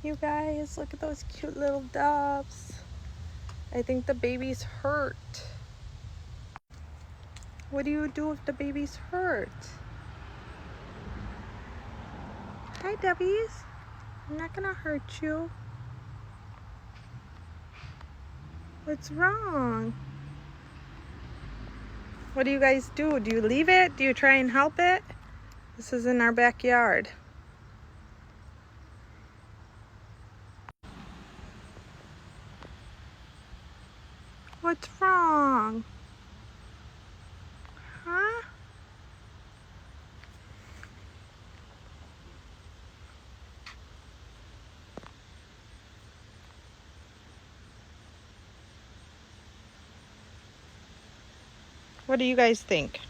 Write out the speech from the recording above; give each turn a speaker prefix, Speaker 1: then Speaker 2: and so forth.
Speaker 1: You guys, look at those cute little doves. I think the baby's hurt. What do you do if the baby's hurt? Hi, Dubbies. I'm not gonna hurt you. What's wrong? What do you guys do? Do you leave it? Do you try and help it? This is in our backyard. What's wrong? Huh? What do you guys think?